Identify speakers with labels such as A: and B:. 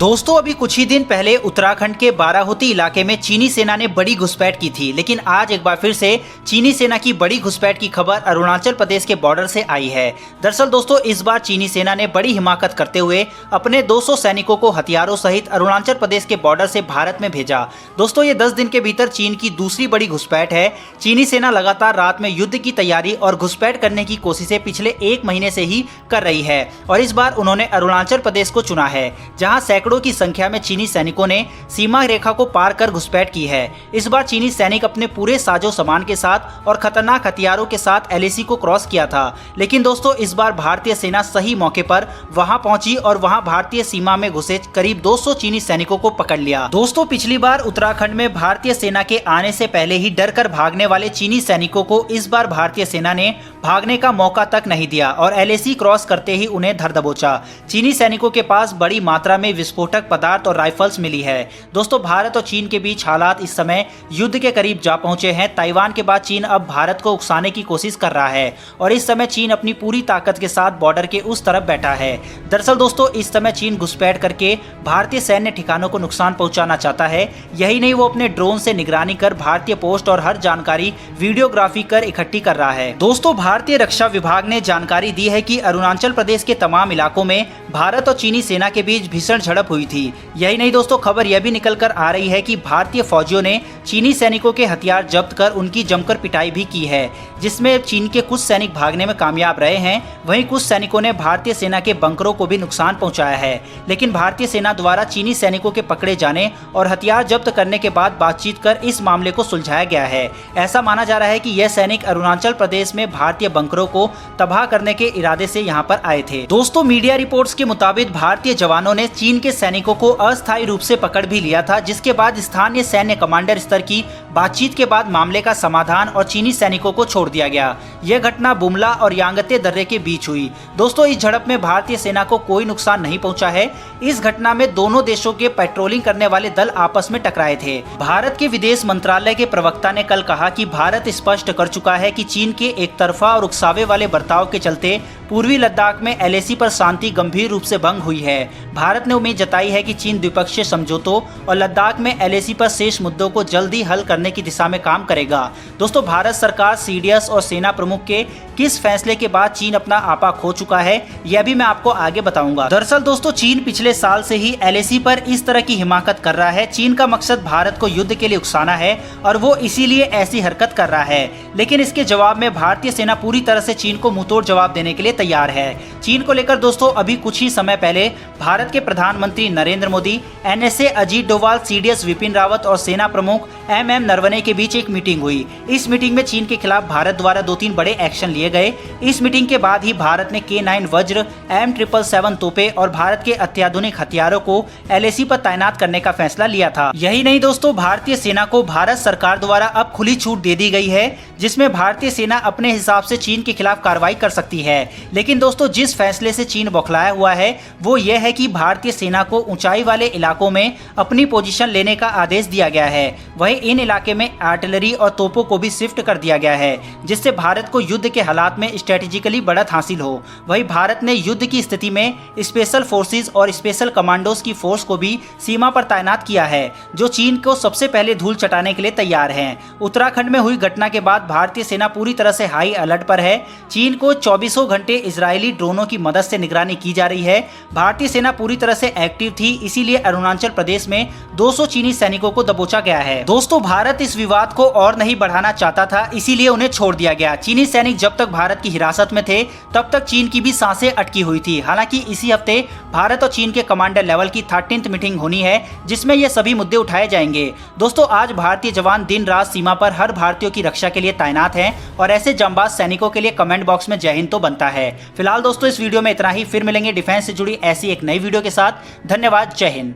A: दोस्तों अभी कुछ ही दिन पहले उत्तराखंड के बाराहोती इलाके में चीनी सेना ने बड़ी घुसपैठ की थी, लेकिन आज एक बार फिर से चीनी सेना की बड़ी घुसपैठ की खबर अरुणाचल प्रदेश के बॉर्डर से आई है। दरअसल दोस्तों इस बार चीनी सेना ने बड़ी हिमाकत करते हुए अपने 200 सैनिकों को हथियारों सहित अरुणाचल प्रदेश के बॉर्डर से भारत में भेजा। दोस्तों ये 10 दिन के भीतर चीन की दूसरी बड़ी घुसपैठ है। चीनी सेना लगातार रात में युद्ध की तैयारी और घुसपैठ करने की कोशिशें पिछले 1 महीने से ही कर रही है और इस बार उन्होंने अरुणाचल प्रदेश को चुना है, जहां सैकड़ों की संख्या में चीनी सैनिकों ने सीमा रेखा को पार कर घुसपैठ की है। इस बार चीनी सैनिक अपने पूरे साजो सामान के साथ और खतरनाक हथियारों के साथ एलएसी को क्रॉस किया था, लेकिन दोस्तों इस बार भारतीय सेना सही मौके पर वहां पहुंची और वहां भारतीय सीमा में घुसे करीब 200 चीनी सैनिकों को पकड़ लिया। दोस्तों पिछली बार उत्तराखंड में भारतीय सेना के आने से पहले ही डर कर भागने वाले चीनी सैनिकों को इस बार भारतीय सेना ने भागने का मौका तक नहीं दिया और एलएसी क्रॉस करते ही उन्हें धर दबोचा। चीनी सैनिकों के पास बड़ी मात्रा में विस्फोटक पदार्थ और राइफल्स मिली है। दोस्तों भारत और चीन के बीच हालात इस समय युद्ध के करीब जा पहुंचे हैं। ताइवान के बाद चीन अब भारत को उकसाने की कोशिश कर रहा है और इस समय चीन अपनी पूरी ताकत के साथ बॉर्डर के उस तरफ बैठा है। दरअसल दोस्तों इस समय चीन घुसपैठ करके भारतीय सैन्य ठिकानों को नुकसान पहुंचाना चाहता है। यही नहीं, वो अपने ड्रोन से निगरानी कर भारतीय पोस्ट और हर जानकारी वीडियोग्राफी कर इकट्ठी कर रहा है। दोस्तों भारतीय रक्षा विभाग ने जानकारी दी है कि अरुणाचल प्रदेश के तमाम इलाकों में भारत और चीनी सेना के बीच भीषण झड़प हुई थी। यही नहीं दोस्तों, खबर यह भी निकल कर आ रही है कि भारतीय फौजियों ने चीनी सैनिकों के हथियार जब्त कर उनकी जमकर पिटाई भी की है, जिसमें चीन के कुछ सैनिक भागने में कामयाब रहे हैं। वहीं कुछ सैनिकों ने भारतीय सेना के बंकरों को भी नुकसान पहुंचाया है, लेकिन भारतीय सेना द्वारा चीनी सैनिकों के पकड़े जाने और हथियार जब्त करने के बाद बातचीत कर इस मामले को सुलझाया गया है। ऐसा माना जा रहा है कि यह सैनिक अरुणाचल प्रदेश में भारतीय बंकरों को तबाह करने के इरादे से यहाँ पर आए थे। दोस्तों मीडिया रिपोर्ट्स के मुताबिक भारतीय जवानों ने चीन के सैनिकों को अस्थायी रूप से पकड़ भी लिया था, जिसके बाद स्थानीय सैन्य कमांडर स्तर की बातचीत के बाद मामले का समाधान और चीनी सैनिकों को छोड़ दिया गया। यह घटना बुमला और यांगते दर्रे के बीच हुई। दोस्तों इस झड़प में भारतीय सेना को कोई नुकसान नहीं पहुंचा है। इस घटना में दोनों देशों के पेट्रोलिंग करने वाले दल आपस में टकराए थे। भारत के विदेश मंत्रालय के प्रवक्ता ने कल कहा कि भारत स्पष्ट कर चुका है कि चीन के एक तरफा और उकसावे वाले बर्ताव के चलते पूर्वी लद्दाख में एलएसी पर शांति गंभीर रूप से भंग हुई है। भारत ने उम्मीद जताई है कि चीन द्विपक्षीय समझौतों और लद्दाख में एलएसी पर शेष मुद्दों को जल्दी हल करने की दिशा में काम करेगा। दोस्तों भारत सरकार, सीडीएस और सेना प्रमुख के किस फैसले के बाद चीन अपना आपा खो चुका है, यह भी मैं आपको आगे बताऊंगा। दरअसल दोस्तों चीन पिछले साल से ही एलएसी पर इस तरह की हिमाकत कर रहा है। चीन का मकसद भारत को युद्ध के लिए उकसाना है और वो इसीलिए ऐसी हरकत कर रहा है, लेकिन इसके जवाब में भारतीय सेना पूरी तरह से चीन को मुंहतोड़ जवाब देने के लिए तैयार है। चीन को लेकर दोस्तों अभी कुछ ही समय पहले भारत के प्रधानमंत्री नरेंद्र मोदी, एनएसए अजीत डोभाल, सीडीएस विपिन रावत और सेना प्रमुख एमएम नरवणे के बीच एक मीटिंग हुई। इस मीटिंग में चीन के खिलाफ भारत द्वारा 2-3 बड़े एक्शन लिए गए। इस मीटिंग के बाद ही भारत ने K9 वज्र, M777 तोपे और भारत के अत्याधुनिक हथियारों को एलएसी पर तैनात करने का फैसला लिया था। यही नहीं दोस्तों, भारतीय सेना को भारत सरकार द्वारा अब खुली छूट दे दी गई है, जिसमें भारतीय सेना अपने हिसाब से चीन के खिलाफ कार्रवाई कर सकती है। लेकिन दोस्तों जिस फैसले से चीन बौखलाया हुआ है वो ये है कि भारतीय सेना को ऊंचाई वाले इलाकों में अपनी पोजीशन लेने का आदेश दिया गया है। वहीं इन इलाके में आर्टिलरी और तोपों को भी शिफ्ट कर दिया गया है, जिससे भारत को युद्ध के हालात में स्ट्रेटेजिकली बढ़त हासिल हो। वहीं भारत ने युद्ध की स्थिति में स्पेशल फोर्सेज और स्पेशल कमांडोज की फोर्स को भी सीमा पर तैनात किया है, जो चीन को सबसे पहले धूल चटाने के लिए तैयार हैं। उत्तराखंड में हुई घटना के बाद भारतीय सेना पूरी तरह से हाई अलर्ट पर है। चीन को 24 घंटे इजरायली ड्रोनों की मदद से निगरानी की जा रही है। भारतीय सेना पूरी तरह से एक्टिव थी, इसीलिए अरुणाचल प्रदेश में 200 चीनी सैनिकों को दबोचा गया है। दोस्तों भारत इस विवाद को और नहीं बढ़ाना चाहता था, इसीलिए उन्हें छोड़ दिया गया। चीनी सैनिक जब तक भारत की हिरासत में थे तब तक चीन की भी सांसें अटकी हुई थी। हालांकि इसी हफ्ते भारत और चीन के कमांडर लेवल की 13th मीटिंग होनी है, जिसमें ये सभी मुद्दे उठाए जाएंगे। दोस्तों आज भारतीय जवान दिन रात सीमा पर हर भारतीयों की रक्षा के लिए तैनात हैं और ऐसे जांबाज सैनिकों के लिए कमेंट बॉक्स में जय हिंद तो बनता है। फिलहाल दोस्तों इस वीडियो में इतना ही, फिर मिलेंगे डिफेंस से जुड़ी ऐसी एक नई वीडियो के साथ। धन्यवाद, जय हिंद।